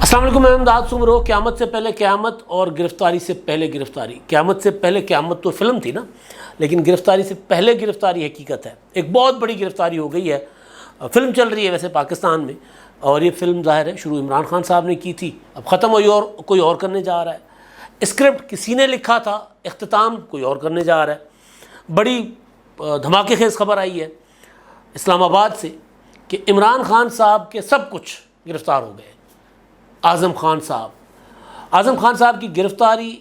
السلام علیکم، میں امداد سمرو۔ قیامت سے پہلے قیامت اور گرفتاری سے پہلے گرفتاری۔ قیامت سے پہلے قیامت تو فلم تھی نا، لیکن گرفتاری سے پہلے گرفتاری حقیقت ہے۔ ایک بہت بڑی گرفتاری ہو گئی ہے۔ فلم چل رہی ہے ویسے پاکستان میں، اور یہ فلم ظاہر ہے شروع عمران خان صاحب نے کی تھی، اب ختم ہوئی اور کوئی اور کرنے جا رہا ہے۔ اسکرپٹ کسی نے لکھا تھا، اختتام کوئی اور کرنے جا رہا ہے۔ بڑی دھماکے خیز خبر آئی ہے اسلام آباد سے کہ عمران خان صاحب کے سب کچھ گرفتار ہو گئے۔ اعظم خان صاحب کی گرفتاری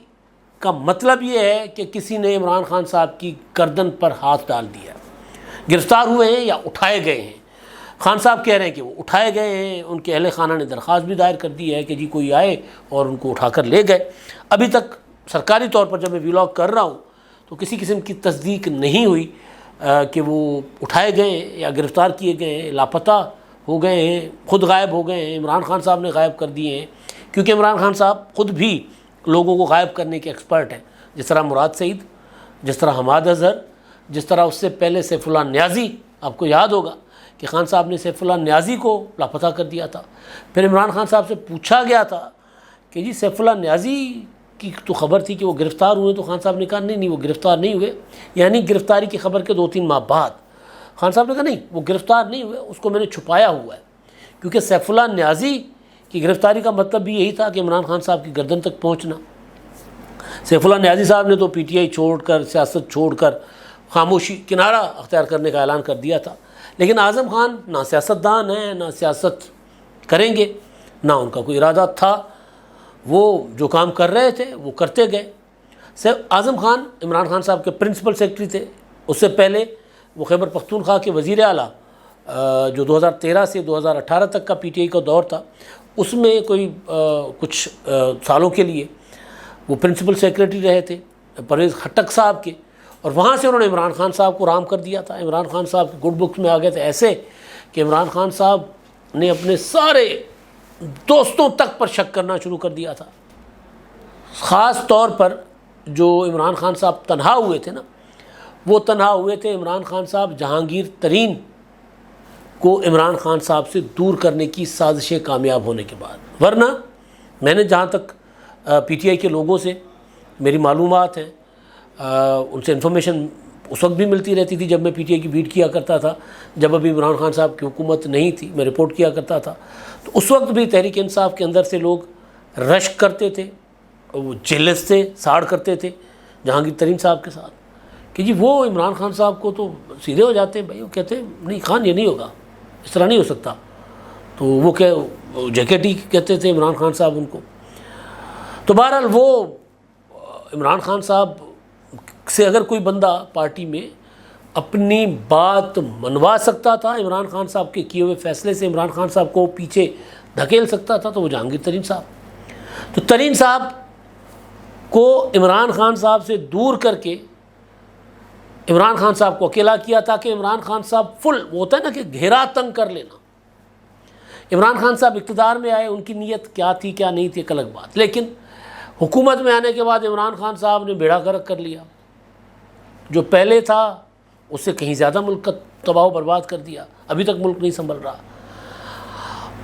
کا مطلب یہ ہے کہ کسی نے عمران خان صاحب کی گردن پر ہاتھ ڈال دیا۔ گرفتار ہوئے ہیں یا اٹھائے گئے ہیں؟ خان صاحب کہہ رہے ہیں کہ وہ اٹھائے گئے ہیں۔ ان کے اہل خانہ نے درخواست بھی دائر کر دی ہے کہ جی کوئی آئے اور ان کو اٹھا کر لے گئے۔ ابھی تک سرکاری طور پر جب میں ویلاگ کر رہا ہوں تو کسی قسم کی تصدیق نہیں ہوئی کہ وہ اٹھائے گئے یا گرفتار کیے گئے ہیں، لاپتہ ہو گئے ہیں، خود غائب ہو گئے ہیں، عمران خان صاحب نے غائب کر دیے ہیں، کیونکہ عمران خان صاحب خود بھی لوگوں کو غائب کرنے کے ایکسپرٹ ہیں، جس طرح مراد سعید، جس طرح حماد اظہر، جس طرح اس سے پہلے سیف اللہ نیازی۔ آپ کو یاد ہوگا کہ خان صاحب نے سیف اللہ نیازی کو لاپتہ کر دیا تھا۔ پھر عمران خان صاحب سے پوچھا گیا تھا کہ جی سیف اللہ نیازی کی تو خبر تھی کہ وہ گرفتار ہوئے، تو خان صاحب نے کہا نہیں وہ گرفتار نہیں ہوئے، یعنی گرفتاری کی خبر کے 2-3 ماہ بعد خان صاحب نے کہا نہیں وہ گرفتار نہیں ہوئے، اس کو میں نے چھپایا ہوا ہے، کیونکہ سیف اللہ نیازی کی گرفتاری کا مطلب بھی یہی تھا کہ عمران خان صاحب کی گردن تک پہنچنا۔ سیف اللہ نیازی صاحب نے تو پی ٹی آئی چھوڑ کر، سیاست چھوڑ کر خاموشی کنارہ اختیار کرنے کا اعلان کر دیا تھا، لیکن اعظم خان نہ سیاستدان ہیں، نہ سیاست کریں گے، نہ ان کا کوئی ارادہ تھا، وہ جو کام کر رہے تھے وہ کرتے گئے۔ اعظم خان عمران خان صاحب کے پرنسپل سیکرٹری تھے، اس سے پہلے وہ خیبر پختونخوا کے وزیر اعلیٰ جو 2013 سے 2018 تک کا پی ٹی آئی کا دور تھا، اس میں کوئی کچھ سالوں کے لیے وہ پرنسپل سیکرٹری رہے تھے پرویز خٹک صاحب کے، اور وہاں سے انہوں نے عمران خان صاحب کو رام کر دیا تھا۔ عمران خان صاحب کے گڈ بکس میں آ گئے تھے ایسے کہ عمران خان صاحب نے اپنے سارے دوستوں تک پر شک کرنا شروع کر دیا تھا۔ خاص طور پر جو عمران خان صاحب تنہا ہوئے تھے نا، وہ تنہا ہوئے تھے عمران خان صاحب جہانگیر ترین کو عمران خان صاحب سے دور کرنے کی سازشیں کامیاب ہونے کے بعد۔ ورنہ میں نے جہاں تک پی ٹی آئی کے لوگوں سے میری معلومات ہیں، ان سے انفارمیشن اس وقت بھی ملتی رہتی تھی جب میں پی ٹی آئی کی بیٹ کیا کرتا تھا، جب ابھی عمران خان صاحب کی حکومت نہیں تھی، میں رپورٹ کیا کرتا تھا، تو اس وقت بھی تحریک انصاف کے اندر سے لوگ رشک کرتے تھے، وہ جیلس سے ساڑ کرتے تھے جہانگیر ترین صاحب کے ساتھ کہ جی وہ عمران خان صاحب کو تو سیدھے ہو جاتے ہیں بھائی، وہ کہتے ہیں نہیں خان یہ نہیں ہوگا، اس طرح نہیں ہو سکتا، تو وہ جے کے ٹی کہتے تھے عمران خان صاحب ان کو۔ تو بہرحال وہ عمران خان صاحب سے اگر کوئی بندہ پارٹی میں اپنی بات منوا سکتا تھا، عمران خان صاحب کے کیے ہوئے فیصلے سے عمران خان صاحب کو پیچھے دھکیل سکتا تھا، تو وہ جہانگیر ترین صاحب۔ تو ترین صاحب کو عمران خان صاحب سے دور کر کے عمران خان صاحب کو اکیلا کیا تاکہ عمران خان صاحب وہ ہوتا ہے نا کہ گھیرا تنگ کر لینا۔ عمران خان صاحب اقتدار میں آئے، ان کی نیت کیا تھی کیا نہیں تھی ایک الگ بات، لیکن حکومت میں آنے کے بعد عمران خان صاحب نے بیڑا غرق کر لیا، جو پہلے تھا اس سے کہیں زیادہ ملک کا تباہ و برباد کر دیا۔ ابھی تک ملک نہیں سنبھل رہا۔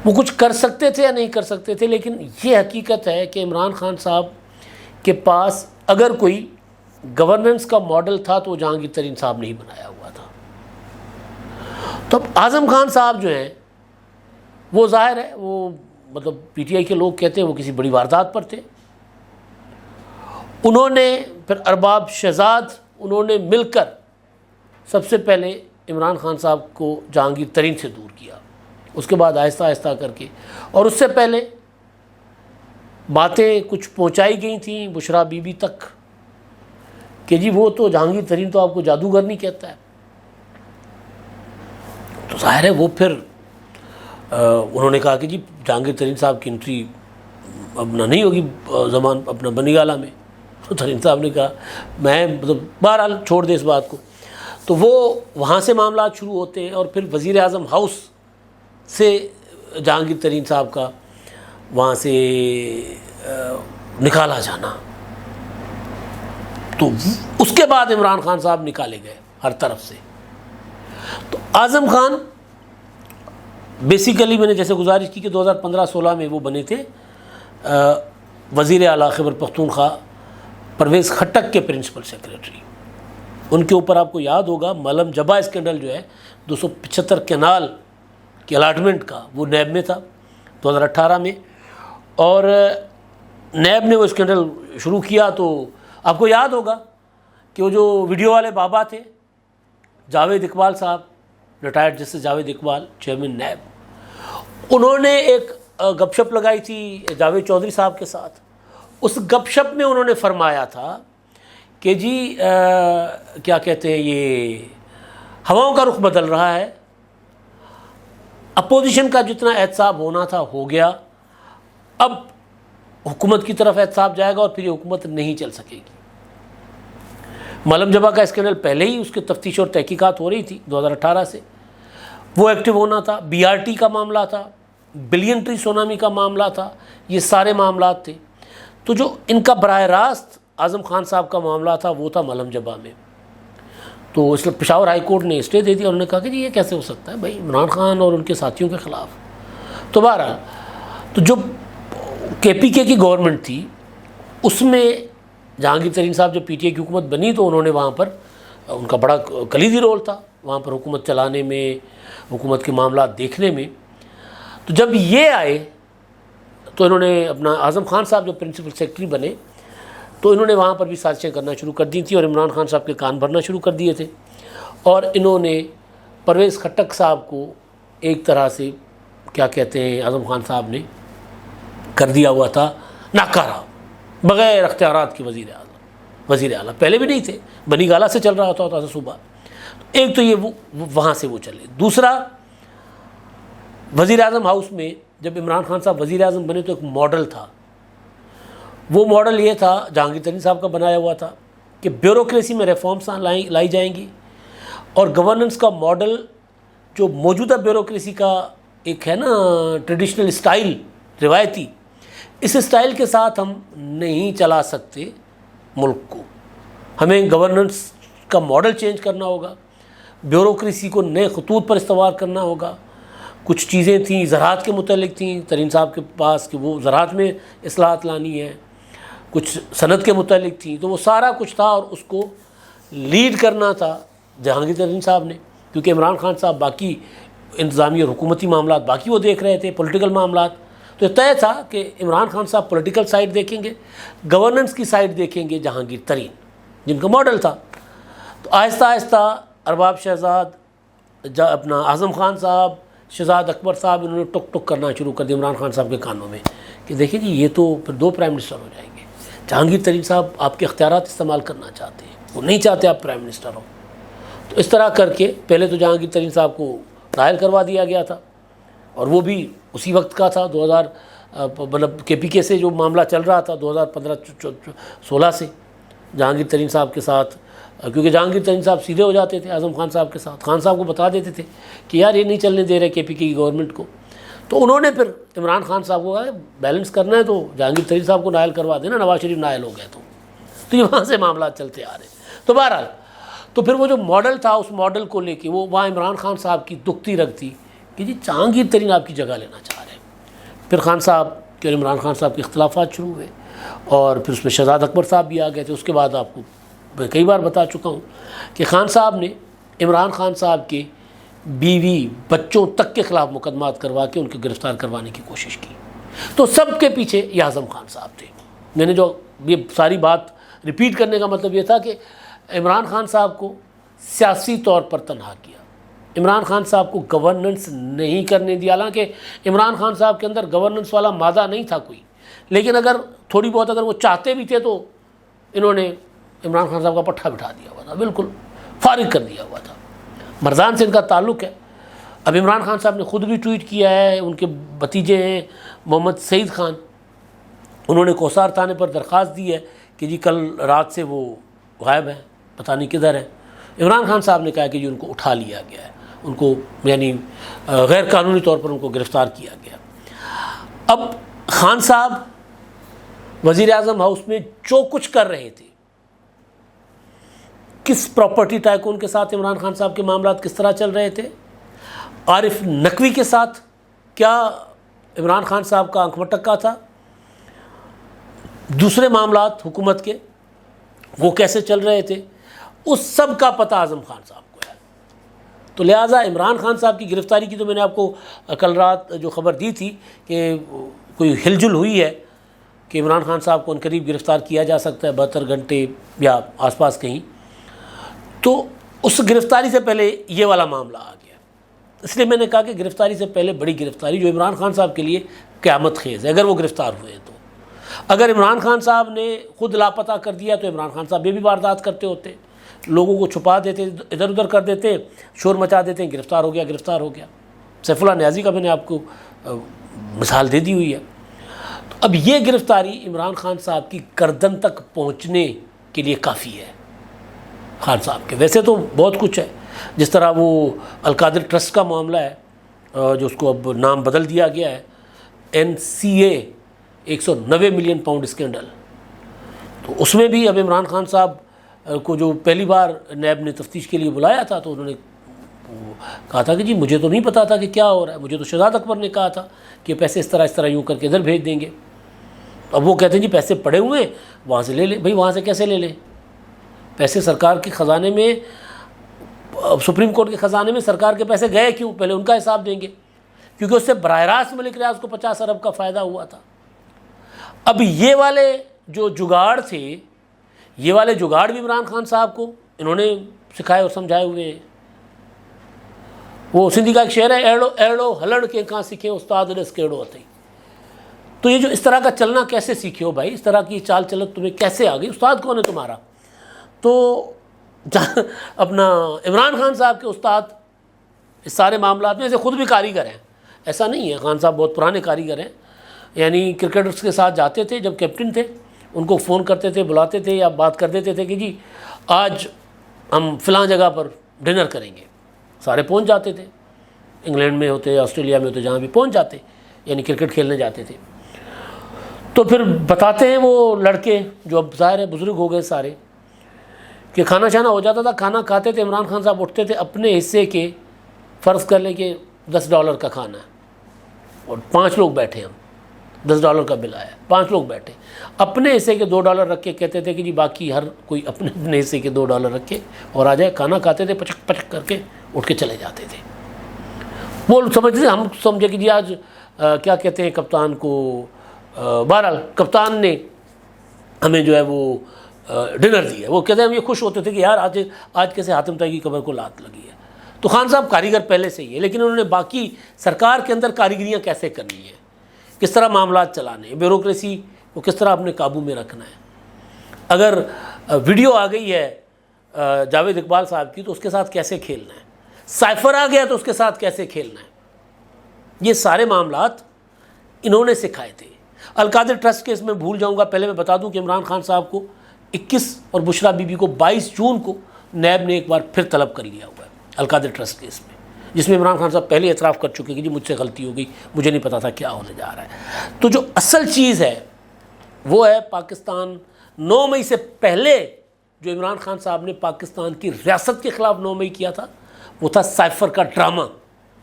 وہ کچھ کر سکتے تھے یا نہیں کر سکتے تھے، لیکن یہ حقیقت ہے کہ عمران خان صاحب کے پاس اگر کوئی گورننس کا ماڈل تھا تو وہ جہانگیر ترین صاحب نے ہی بنایا ہوا تھا۔ تو اب اعظم خان صاحب جو ہیں وہ ظاہر ہے وہ مطلب پی ٹی آئی کے لوگ کہتے ہیں وہ کسی بڑی واردات پر تھے۔ انہوں نے پھر ارباب شہزاد انہوں نے مل کر سب سے پہلے عمران خان صاحب کو جہانگیر ترین سے دور کیا، اس کے بعد آہستہ آہستہ کر کے، اور اس سے پہلے باتیں کچھ پہنچائی گئی تھیں بشرا بی بی تک کہ جی وہ تو جہانگیر ترین تو آپ کو جادوگر نہیں کہتا ہے۔ تو ظاہر ہے وہ پھر انہوں نے کہا کہ جی جہانگیر ترین صاحب کی انٹری اب نہیں ہوگی زمان اپنا بنی گالہ میں۔ تو ترین صاحب نے کہا میں مطلب بہرحال چھوڑ دے اس بات کو۔ تو وہ وہاں سے معاملات شروع ہوتے ہیں، اور پھر وزیر اعظم ہاؤس سے جہانگیر ترین صاحب کا وہاں سے نکالا جانا، تو اس کے بعد عمران خان صاحب نکالے گئے ہر طرف سے۔ تو اعظم خان بیسیکلی میں نے جیسے گزارش کی کہ 2015-16 میں وہ بنے تھے وزیر اعلیٰ خیبر پختونخوا پرویز خٹک کے پرنسپل سیکریٹری، ان کے اوپر آپ کو یاد ہوگا ملم جبا اسکینڈل جو ہے 275 کینال کی الاٹمنٹ کا، وہ نیب میں تھا 2018 میں، اور نیب نے وہ اسکینڈل شروع کیا تو آپ کو یاد ہوگا کہ وہ جو ویڈیو والے بابا تھے جاوید اقبال صاحب، retired justice Javed Iqbal chairman NAB, انہوں نے ایک گپ شپ لگائی تھی جاوید چودھری صاحب کے ساتھ۔ اس گپ شپ میں انہوں نے فرمایا تھا کہ جی کیا کہتے ہیں، یہ ہواؤں کا رخ بدل رہا ہے، اپوزیشن کا جتنا احتساب ہونا تھا ہو گیا، اب حکومت کی طرف احتساب جائے گا اور پھر یہ حکومت نہیں چل سکے گی۔ ملم جبا کا اسکینڈل پہلے ہی اس کی تفتیش اور تحقیقات ہو رہی تھی 2018 سے، وہ ایکٹیو ہونا تھا، بی آر ٹی کا معاملہ تھا، بلین ٹری سونامی کا معاملہ تھا، یہ سارے معاملات تھے۔ تو جو ان کا براہ راست اعظم خان صاحب کا معاملہ تھا وہ تھا ملم جبا میں، تو اس لیے پشاور ہائی کورٹ نے اسٹے دے دیا، انہوں نے کہا کہ جی یہ کیسے ہو سکتا ہے بھائی، عمران خان اور ان کے ساتھیوں کے خلاف۔ تو بہرحال تو جو کے پی کے کی گورنمنٹ تھی اس میں جہانگیر ترین صاحب جب پی ٹی آئی کی حکومت بنی تو انہوں نے وہاں پر ان کا بڑا کلیدی رول تھا وہاں پر حکومت چلانے میں، حکومت کے معاملات دیکھنے میں۔ تو جب یہ آئے تو انہوں نے اپنا اعظم خان صاحب جو پرنسپل سیکرٹری بنے تو انہوں نے وہاں پر بھی سازشیں کرنا شروع کر دی تھیں اور عمران خان صاحب کے کان بھرنا شروع کر دیے تھے، اور انہوں نے پرویز خٹک صاحب کو ایک طرح سے کیا کہتے ہیں اعظم خان صاحب نے کر دیا ہوا تھا ناکارہ، بغیر اختیارات کے وزیر اعلیٰ پہلے بھی نہیں تھے، بنی گالہ سے چل رہا ہوتا تھا صوبہ۔ ایک تو یہ وہاں سے وہ چلے، دوسرا وزیر اعظم ہاؤس میں جب عمران خان صاحب وزیر اعظم بنے تو ایک ماڈل تھا، وہ ماڈل یہ تھا جہانگیر ترین صاحب کا بنایا ہوا تھا کہ بیوروکریسی میں ریفارمز لائی جائیں گی، اور گورننس کا ماڈل جو موجودہ بیوروکریسی کا ایک ہے نا ٹریڈیشنل اسٹائل، روایتی، اس اسٹائل کے ساتھ ہم نہیں چلا سکتے ملک کو، ہمیں گورننس کا ماڈل چینج کرنا ہوگا، بیوروکریسی کو نئے خطوط پر استوار کرنا ہوگا۔ کچھ چیزیں تھیں زراعت کے متعلق تھیں ترین صاحب کے پاس کہ وہ زراعت میں اصلاحات لانی ہے، کچھ صنعت کے متعلق تھیں، تو وہ سارا کچھ تھا اور اس کو لیڈ کرنا تھا جہانگیر ترین صاحب نے، کیونکہ عمران خان صاحب باقی انتظامی اور حکومتی معاملات باقی وہ دیکھ رہے تھے، پولیٹیکل معاملات۔ تو طے تھا کہ عمران خان صاحب پولیٹیکل سائڈ دیکھیں گے، گورننس کی سائڈ دیکھیں گے جہانگیر ترین، جن کا ماڈل تھا۔ تو آہستہ آہستہ ارباب شہزاد اپنا اعظم خان صاحب، شہزاد اکبر صاحب، انہوں نے ٹک ٹک کرنا شروع کر دیا عمران خان صاحب کے کانوں میں کہ دیکھیں جی یہ تو پھر 2 پرائم منسٹر ہو جائیں گے، جہانگیر ترین صاحب آپ کے اختیارات استعمال کرنا چاہتے ہیں، وہ نہیں چاہتے آپ پرائم منسٹر ہو۔ تو اس طرح کر کے پہلے تو جہانگیر ترین صاحب کو نائل کروا دیا گیا تھا، اور وہ بھی اسی وقت کا تھا، 2000 مطلب کے پی کے سے جو معاملہ چل رہا تھا 2015-16 سے جہانگیر ترین صاحب کے ساتھ، کیونکہ جہانگیر ترین صاحب سیدھے ہو جاتے تھے اعظم خان صاحب کے ساتھ، خان صاحب کو بتا دیتے تھے کہ یار یہ نہیں چلنے دے رہے کے پی کے کی گورنمنٹ کو، تو انہوں نے پھر عمران خان صاحب کو کہا بیلنس کرنا ہے تو جہانگیر ترین صاحب کو نائل کروا دینا، نواز شریف نائل ہو گئے تو یہ وہاں سے معاملات چلتے آ رہے ہیں۔ تو بہرحال تو پھر وہ جو ماڈل تھا اس ماڈل کو لے کے وہ وہاں عمران خان صاحب کی دکھتی رکھ تھی کہ جی جہانگیر ترین آپ کی جگہ لینا چاہ رہے ہیں۔ پھر خان صاحب اور عمران خان صاحب کے اختلافات شروع ہوئے، اور پھر اس میں شہزاد اکبر صاحب بھی آ گئے تھے۔ اس کے بعد آپ کو میں کئی بار بتا چکا ہوں کہ خان صاحب نے عمران خان صاحب کے بیوی بچوں تک کے خلاف مقدمات کروا کے ان کو گرفتار کروانے کی کوشش کی، تو سب کے پیچھے یہ اعظم خان صاحب تھے۔ میں نے جو یہ ساری بات ریپیٹ کرنے کا مطلب یہ تھا کہ عمران خان صاحب کو سیاسی طور پر تنہا کیا، عمران خان صاحب کو گورننس نہیں کرنے دیا، حالانکہ عمران خان صاحب کے اندر گورننس والا مادہ نہیں تھا کوئی، لیکن اگر تھوڑی بہت اگر وہ چاہتے بھی تھے تو انہوں نے عمران خان صاحب کا پٹھا بٹھا دیا ہوا تھا، بالکل فارغ کر دیا ہوا تھا۔ مرزان سے ان کا تعلق ہے۔ اب عمران خان صاحب نے خود بھی ٹویٹ کیا ہے، ان کے بھتیجے ہیں محمد سعید خان، انہوں نے کوثار تھانے پر درخواست دی ہے کہ جی کل رات سے وہ غائب ہیں، پتہ نہیں کدھر ہیں۔ عمران خان صاحب نے کہا کہ جی ان کو اٹھا لیا گیا ہے، ان کو یعنی غیر قانونی طور پر ان کو گرفتار کیا گیا۔ اب خان صاحب وزیر اعظم ہاؤس میں جو کچھ کر رہے تھے، کس پراپرٹی ٹائکون کے ساتھ عمران خان صاحب کے معاملات کس طرح چل رہے تھے، عارف نقوی کے ساتھ کیا عمران خان صاحب کا آنکھ مٹکا تھا، دوسرے معاملات حکومت کے وہ کیسے چل رہے تھے، اس سب کا پتہ اعظم خان صاحب کو ہے۔ تو لہٰذا عمران خان صاحب کی گرفتاری کی تو میں نے آپ کو کل رات جو خبر دی تھی کہ کوئی ہل جل ہوئی ہے کہ عمران خان صاحب کو ان قریب گرفتار کیا جا سکتا ہے 72 گھنٹے یا آس پاس کہیں، تو اس گرفتاری سے پہلے یہ والا معاملہ آ گیا۔ اس لیے میں نے کہا کہ گرفتاری سے پہلے بڑی گرفتاری جو عمران خان صاحب کے لیے قیامت خیز ہے اگر وہ گرفتار ہوئے تو۔ اگر عمران خان صاحب نے خود لاپتہ کر دیا تو عمران خان صاحب یہ بھی واردات کرتے ہوتے، لوگوں کو چھپا دیتے، ادھر ادھر کر دیتے، شور مچا دیتے، گرفتار ہو گیا گرفتار ہو گیا۔ سیف اللہ نیازی کا میں نے آپ کو مثال دے دی ہوئی ہے۔ تو اب یہ گرفتاری عمران خان صاحب کی گردن تک پہنچنے کے لیے کافی ہے خان صاحب کے۔ ویسے تو بہت کچھ ہے، جس طرح وہ القادر ٹرسٹ کا معاملہ ہے جو اس کو اب نام بدل دیا گیا ہے NCA 190 ملین پاؤنڈ اسکینڈل، تو اس میں بھی اب عمران خان صاحب کو جو پہلی بار نیب نے تفتیش کے لیے بلایا تھا تو انہوں نے کہا تھا کہ جی مجھے تو نہیں پتا تھا کہ کیا ہو رہا ہے، مجھے تو شہزاد اکبر نے کہا تھا کہ پیسے اس طرح یوں کر کے ادھر بھیج دیں گے۔ اب وہ کہتے ہیں جی پیسے پڑے ہوئے ہیں وہاں سے لے لیں۔ بھائی وہاں سے کیسے لے لیں؟ پیسے سرکار کے خزانے میں، سپریم کورٹ کے خزانے میں سرکار کے پیسے گئے کیوں؟ پہلے ان کا حساب دیں گے، کیونکہ اس سے براہ راست ملک ریاض کو 50 ارب کا فائدہ ہوا تھا۔ اب یہ والے جو جگاڑ تھے، یہ والے جگاڑ بھی عمران خان صاحب کو انہوں نے سکھائے اور سمجھائے ہوئے ہیں۔ وہ سندھی کا ایک شعر ہے، ایڑو ایڑو ہلڑ کے کہاں سیکھے استاد نے اسکیڑو ہوتے۔ تو یہ جو اس طرح کا چلنا کیسے سیکھے ہو بھائی؟ اس طرح کی چال چلت تمہیں کیسے آ گئی؟ استاد کون ہے تمہارا؟ تو اپنا عمران خان صاحب کے استاد اس سارے معاملات میں، ایسے خود بھی کاریگر ہیں، ایسا نہیں ہے، خان صاحب بہت پرانے کاریگر ہیں، یعنی کرکٹرز کے ساتھ جاتے تھے جب کیپٹن تھے، ان کو فون کرتے تھے، بلاتے تھے یا بات کر دیتے تھے کہ جی آج ہم فلاں جگہ پر ڈنر کریں گے، سارے پہنچ جاتے تھے، انگلینڈ میں ہوتے آسٹریلیا میں ہوتے جہاں بھی پہنچ جاتے، یعنی کرکٹ کھیلنے جاتے تھے۔ تو پھر بتاتے ہیں وہ لڑکے جو اب ظاہر ہے بزرگ ہو گئے سارے، کہ کھانا شانا ہو جاتا تھا، کھانا کھاتے تھے، عمران خان صاحب اٹھتے تھے، اپنے حصے کے فرض کر لیں کہ $10 کا کھانا ہے اور 5 لوگ بیٹھے، ہم $10 کا بل آیا، 5 لوگ بیٹھے، اپنے حصے کے $2 رکھ کے کہتے تھے کہ جی باقی ہر کوئی اپنے اپنے حصے کے $2 رکھ کے اور آ جائے، کھانا کھاتے تھے، پچک پچک کر کے اٹھ کے چلے جاتے تھے۔ وہ سمجھتے تھے، ہم سمجھے کہ جی آج کیا کہتے ہیں کپتان کو، بہرحال کپتان نے ہمیں جو ہے وہ ڈنر دی ہے، وہ کہتے ہیں ہم یہ خوش ہوتے تھے کہ یار آج کیسے حاتم طائی کی قبر کو لات لگی ہے۔ تو خان صاحب کاریگر پہلے سے ہی ہے، لیکن انہوں نے باقی سرکار کے اندر کاریگریاں کیسے کرنی ہیں، کس طرح معاملات چلانے ہیں، بیوروکریسی کو کس طرح اپنے قابو میں رکھنا ہے۔ اگر ویڈیو آ گئی ہے جاوید اقبال صاحب کی تو اس کے ساتھ کیسے کھیلنا ہے، سائفر آ گیا تو اس کے ساتھ کیسے کھیلنا ہے، یہ سارے معاملات انہوں نے سکھائے تھے۔ القادر ٹرسٹ کیس میں بھول جاؤں گا، پہلے میں بتا دوں کہ عمران خان صاحب کو 21 اور بشرا بی بی کو 22 جون کو نیب نے ایک بار پھر طلب کر لیا ہوا ہے القادر ٹرسٹ کیس میں، جس میں عمران خان صاحب پہلے اعتراف کر چکے کہ جی مجھ سے غلطی ہو گئی، مجھے نہیں پتا تھا کیا ہونے جا رہا ہے۔ تو جو اصل چیز ہے وہ ہے پاکستان 9 مئی سے پہلے جو عمران خان صاحب نے پاکستان کی ریاست کے خلاف 9 مئی کیا تھا، وہ تھا سائفر کا ڈرامہ،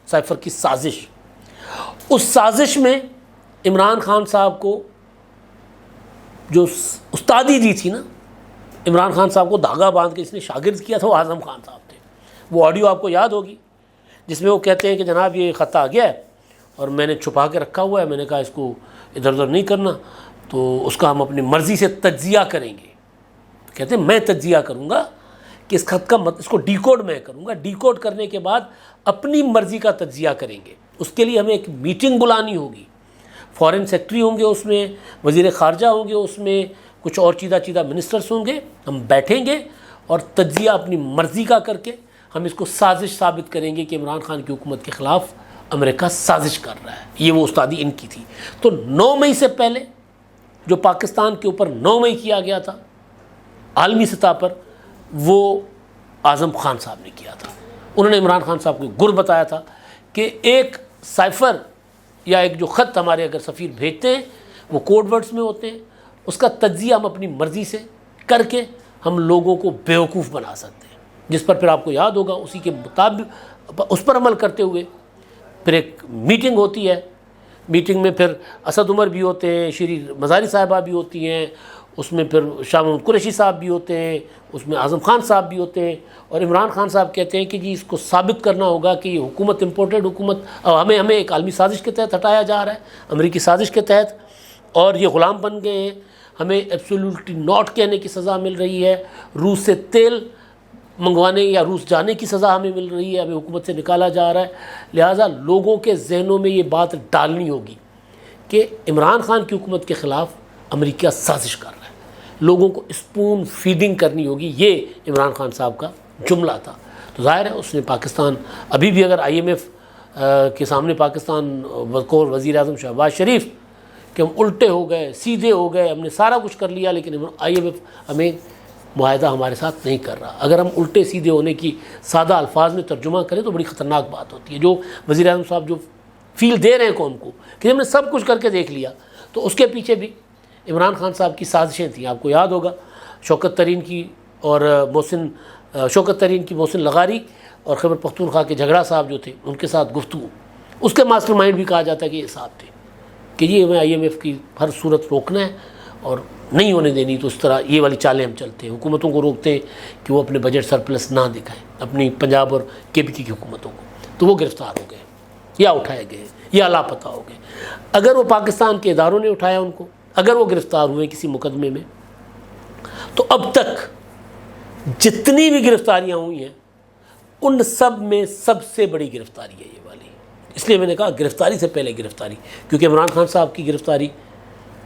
سائفر کی سازش۔ اس سازش میں عمران خان صاحب کو جو استادی دی تھی نا، عمران خان صاحب کو دھاگا باندھ کے اس نے شاگرد کیا تھا، وہ اعظم خان صاحب تھے۔ وہ آڈیو آپ کو یاد ہوگی جس میں وہ کہتے ہیں کہ جناب یہ خط آ گیا ہے اور میں نے چھپا کے رکھا ہوا ہے، میں نے کہا اس کو ادھر ادھر نہیں کرنا، تو اس کا ہم اپنی مرضی سے تجزیہ کریں گے۔ کہتے ہیں میں تجزیہ کروں گا کہ اس خط کا اس کو ڈی کوڈ میں کروں گا، ڈی کوڈ کرنے کے بعد اپنی مرضی کا تجزیہ کریں گے۔ اس کے لیے ہمیں ایک میٹنگ بلانی ہوگی، فارن سیکٹری ہوں گے اس میں، وزیر خارجہ ہوں گے اس میں، کچھ اور چیدہ منسٹرز ہوں گے، ہم بیٹھیں گے اور تجزیہ اپنی مرضی کا کر کے ہم اس کو سازش ثابت کریں گے کہ عمران خان کی حکومت کے خلاف امریکہ سازش کر رہا ہے۔ یہ وہ استادی ان کی تھی۔ تو 9 مئی سے پہلے جو پاکستان کے اوپر 9 مئی کیا گیا تھا عالمی سطح پر، وہ اعظم خان صاحب نے کیا تھا۔ انہوں نے عمران خان صاحب کو گر بتایا تھا کہ ایک سائفر یا ایک جو خط ہمارے اگر سفیر بھیجتے ہیں وہ کوڈ ورڈز میں ہوتے ہیں، اس کا تجزیہ ہم اپنی مرضی سے کر کے ہم لوگوں کو بیوقوف بنا سکتے ہیں، جس پر پھر آپ کو یاد ہوگا اسی کے مطابق اس پر عمل کرتے ہوئے پھر ایک میٹنگ ہوتی ہے میٹنگ میں پھر اسد عمر بھی ہوتے ہیں، شری مزاری صاحبہ بھی ہوتی ہیں، اس میں پھر شاہ محمود قریشی صاحب بھی ہوتے ہیں، اس میں اعظم خان صاحب بھی ہوتے ہیں، اور عمران خان صاحب کہتے ہیں کہ جی اس کو ثابت کرنا ہوگا کہ یہ حکومت امپورٹڈ حکومت، اور ہمیں ایک عالمی سازش کے تحت ہٹایا جا رہا ہے، امریکی سازش کے تحت، اور یہ غلام بن گئے ہیں، ہمیں ایبسولوٹلی ناٹ کہنے کی سزا مل رہی ہے، روس سے تیل منگوانے یا روس جانے کی سزا ہمیں مل رہی ہے، ہمیں حکومت سے نکالا جا رہا ہے۔ لہٰذا لوگوں کے ذہنوں میں یہ بات ڈالنی ہوگی کہ عمران خان کی حکومت کے خلاف امریکہ سازش کر رہا ہے، لوگوں کو اسپون فیڈنگ کرنی ہوگی، یہ عمران خان صاحب کا جملہ تھا۔ تو ظاہر ہے اس نے پاکستان، ابھی بھی اگر IMF کے سامنے پاکستان کو وزیر اعظم شہباز شریف کہ ہم الٹے ہو گئے، سیدھے ہو گئے، ہم نے سارا کچھ کر لیا، لیکن IMF ہمیں معاہدہ ہمارے ساتھ نہیں کر رہا، اگر ہم الٹے سیدھے ہونے کی سادہ الفاظ میں ترجمہ کریں تو بڑی خطرناک بات ہوتی ہے۔ جو وزیر اعظم صاحب جو فیل دے رہے ہیں قوم کو کہ ہم نے سب کچھ کر کے دیکھ لیا، تو اس کے پیچھے بھی عمران خان صاحب کی سازشیں تھیں۔ آپ کو یاد ہوگا شوکت ترین کی اور محسن لغاری اور خیبر پختونخوا کے جھگڑا صاحب جو تھے ان کے ساتھ گفتگو، اس کے ماسٹر مائنڈ بھی کہا جاتا ہے کہ یہ صاحب تھے کہ یہ ہمیں IMF کی ہر صورت روکنا ہے اور نہیں ہونے دینی، تو اس طرح یہ والی چالیں ہم چلتے ہیں، حکومتوں کو روکتے ہیں کہ وہ اپنے بجٹ سرپلس نہ دکھائیں، اپنی پنجاب اور KPK کی حکومتوں کو، تو وہ گرفتار ہو گئے یا اٹھائے گئے یا لاپتہ ہو گئے۔ اگر وہ پاکستان کے اداروں نے اٹھایا ان کو، اگر وہ گرفتار ہوئے کسی مقدمے میں، تو اب تک جتنی بھی گرفتاریاں ہوئی ہیں ان سب میں سب سے بڑی گرفتاری ہے یہ والی۔ اس لیے میں نے کہا گرفتاری سے پہلے گرفتاری، کیونکہ عمران خان صاحب کی گرفتاری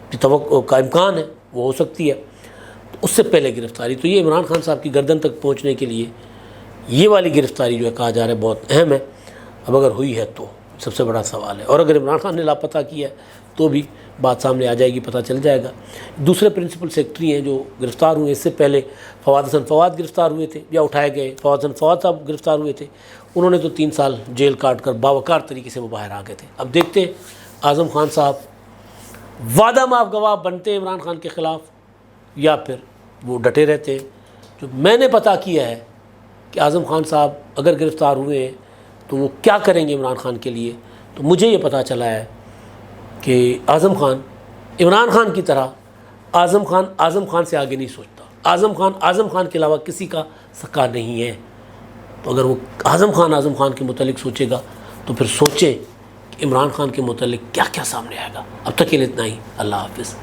کی توقع کا امکان ہے، وہ ہو سکتی ہے، تو اس سے پہلے گرفتاری، تو یہ عمران خان صاحب کی گردن تک پہنچنے کے لیے یہ والی گرفتاری جو ہے کہا جا رہا ہے بہت اہم ہے۔ اب اگر ہوئی ہے تو سب سے بڑا سوال ہے، اور اگر عمران خان نے لاپتہ کیا ہے تو بھی بات سامنے آ جائے گی، پتہ چل جائے گا۔ دوسرے پرنسپل سیکرٹری ہیں جو گرفتار ہوئے، اس سے پہلے فواد حسن فواد گرفتار ہوئے تھے یا اٹھائے گئے، فواد حسن فواد صاحب گرفتار ہوئے تھے، انہوں نے تو 3 سال جیل کاٹ کر باوقار طریقے سے وہ باہر آ گئے تھے۔ اب دیکھتے ہیں اعظم خان صاحب وعدہ معاف گواہ بنتے ہیں عمران خان کے خلاف یا پھر وہ ڈٹے رہتے ہیں۔ جو میں نے پتہ کیا ہے کہ اعظم خان صاحب اگر گرفتار ہوئے ہیں تو وہ کیا کریں گے عمران خان کے لیے، تو مجھے یہ پتہ چلا ہے کہ اعظم خان عمران خان کی طرح اعظم خان سے آگے نہیں سوچتا، اعظم خان کے علاوہ کسی کا سکا نہیں ہے۔ تو اگر وہ اعظم خان کے متعلق سوچے گا تو پھر سوچیں کہ عمران خان کے متعلق کیا کیا سامنے آئے گا۔ اب تک کے لیے اتنا ہی، اللہ حافظ۔